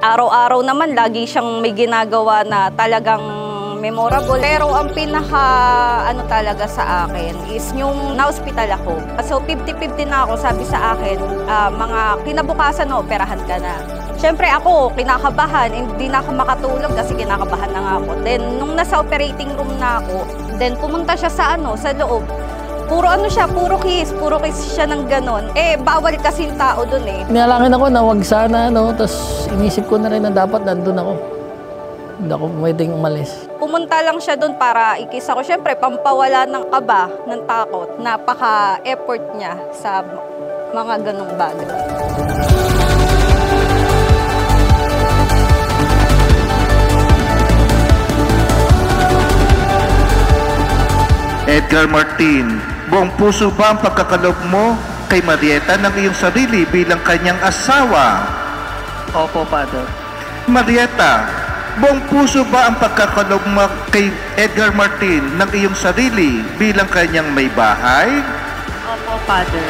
Araw-araw naman, lagi siyang may ginagawa na talagang memorable. Pero ang pinaka talaga sa akin is yung na-hospital ako. So 50-50 na ako, sabi sa akin, mga kinabukasan na operahan ka na. Siyempre ako, kinakabahan, hindi na ako makatulog kasi kinakabahan na nga ako. Then nung nasa operating room na ako, then pumunta siya sa loob. Puro puro kiss siya ng ganon. Bawal kasi yung tao dun eh. Niyalangin ako na wag sana, tapos inisip ko na rin na dapat nandun ako. Hindi ako pwedeng umalis. Pumunta lang siya doon para ikis ako. Siyempre, pampawala ng kaba, ng takot. Napaka-effort niya sa mga ganong bagay. Edgar Martin, buong puso ba ang pagkakaloob mo kay Marieta ng iyong sarili bilang kanyang asawa? Opo, Father. Marieta, buong puso ba ang pagkakaloob mo kay Edgar Martin ng iyong sarili bilang kanyang may bahay? Opo, Father.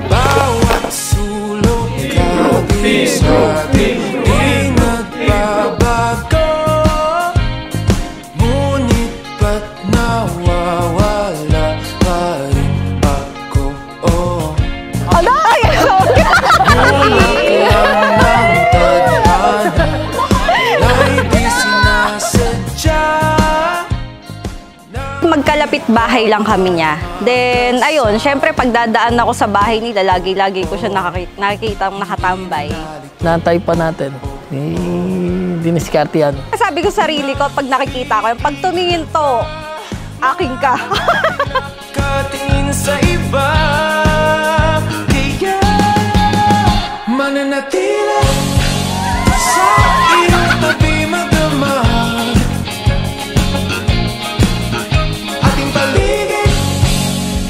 Bawat sulok kabisa di nagbabago, ngunit ba't nawawala pa rin ako? Bulak lang ng tadhana, na'y di sinasadya. Magkalapit bahay lang kami niya. Then, ayun, syempre pagdadaan ako sa bahay nila, lagi-lagi ko siya nakikita nakatambay. Naantay pa natin. Diniskarte yan. Sabi ko sarili ko, pag nakikita ko, pag tumingin to, aking ka. Katingin sa iba, kaya mananatili sa iyong tabi magdamag. Ating paligid,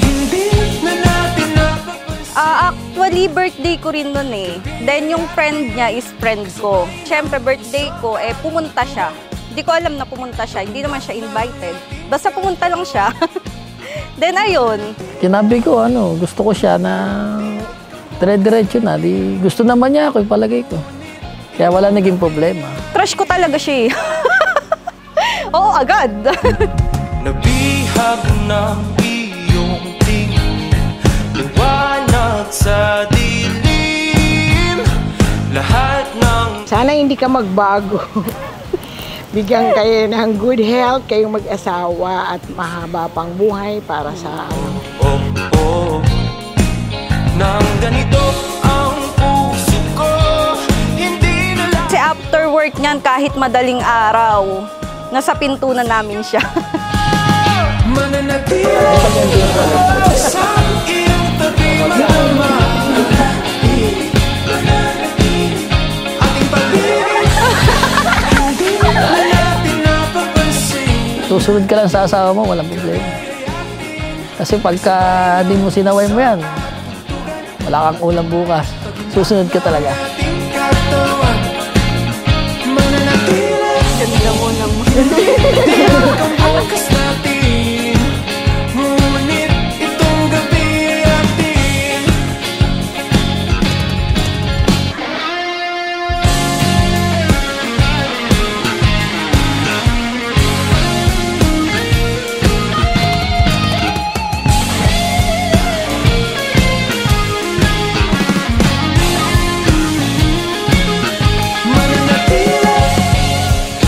hindi na natin napapansin. Actually, birthday ko rin nun eh. Then yung friend niya is friend ko. Siyempre, birthday ko, pumunta siya. Hindi ko alam na pumunta siya. Hindi naman siya invited. Basta pumunta lang siya. Then ayun. Kinabi ko, gusto ko siya na dire-diretso na. Gusto naman niya ako, palagay ko. Kaya wala naging problema. Crush ko talaga siya eh. Oo, agad. Nabihag ng iyong tingin, liwanag sa dilim, lahat ng... Sana hindi ka magbago. Bigyan kayo ng good health, kayong mag-asawa at mahaba pang buhay para sa nang ganito ang puso ko, hindi na lang... Kasi after work niyan, kahit madaling araw, nasa pinto na namin siya. Mananatili sa iyong tabi magdamag. Ating paligid, hindi na natin napapansin. Susunod ka lang sa asawa mo, walang problema. Kasi pagka di mo sinaway mo yan, wala kang ulam bukas. Susunod ka talaga. Ating katawan, mananatili. Ganda mo naman. Ang bukas natin, ngunit itong gabi ay atin. Mananatili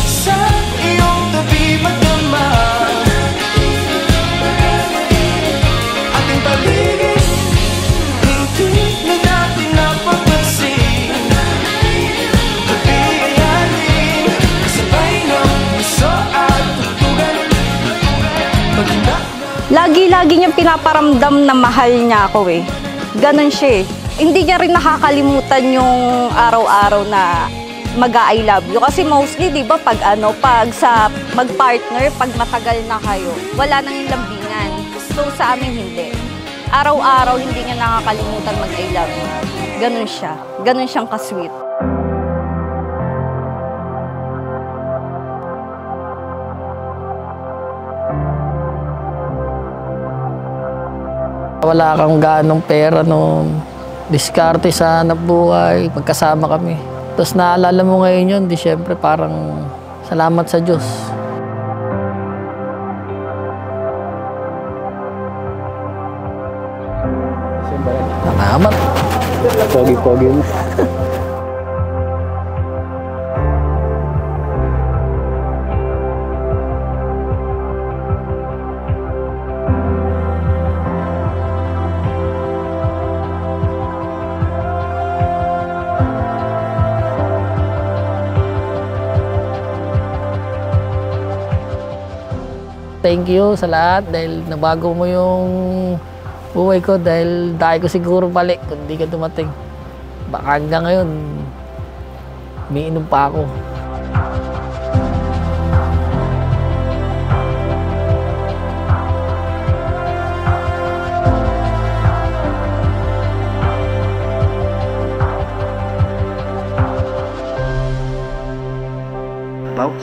sa iyong tabi magdamag. Ating paligid, hindi na natin napapansin. Gabi ay alin, kasabay ng puso at tugtugan. Pag-indak Lagi-lagi niyang pinaparamdam na mahal niya ako eh. Ganon siya eh. Hindi niya rin nakakalimutan yung araw-araw na mag-I love you. Kasi mostly, di ba, pag sa mag-partner, pag matagal na kayo, wala nang yung lambingan. So, sa amin, hindi. Araw-araw, hindi niya nakakalimutan mag-I love you. Ganun siya. Ganun siyang ka-sweet. Wala kang ganong pera nung diskarte sa hanap buhay, magkasama kami. Tapos naalala mo ngayon yun, di syempre parang salamat sa Diyos. Salamat. Pogi-pogi mo. Thank you sa lahat dahil nabago mo yung buhay ko dahil dahil ko siguro balik kung di ka dumating. Baka hanggang ngayon, umiinom pa ako.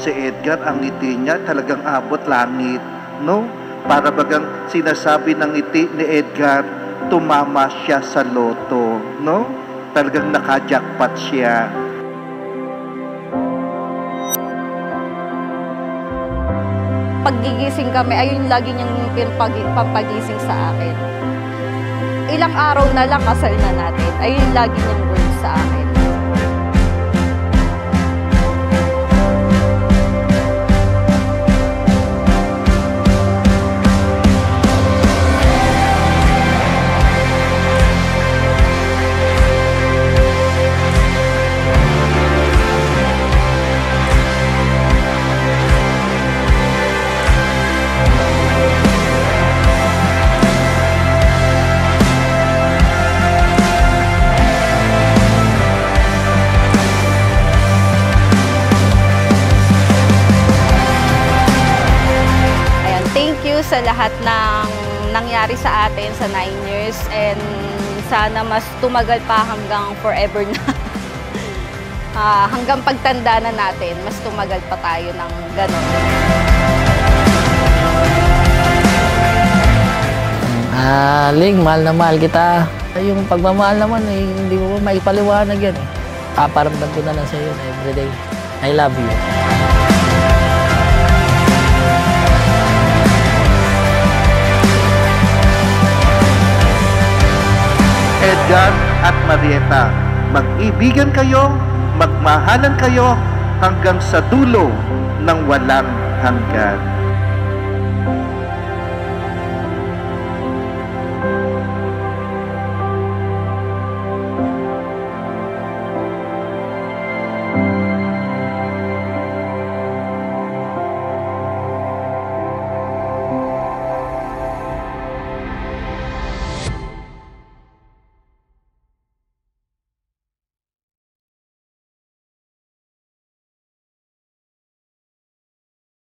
Si Edgar, ang ngiti niya talagang abot langit, no? Para bagang sinasabi ng ngiti ni Edgar, tumama siya sa loto, no? Talagang nakajackpot siya. Paggigising kami, ayun lagi niyang pampagising sa akin. Ilang araw na lang kasal na natin, ayun lagi niyang word sa akin. Sa lahat ng nangyari sa atin sa 9 years and sana mas tumagal pa hanggang forever na. Hanggang pagtanda na natin, mas tumagal pa tayo ng gano'n. Ling, mahal na mahal kita. Yung pagmamahal naman, hindi mo maipaliwanag yan. Paparamdam ko na lang sa iyo everyday. I love you. Edgar at Marieta, mag-ibigan kayo, magmahalan kayo hanggang sa dulo ng walang hanggan.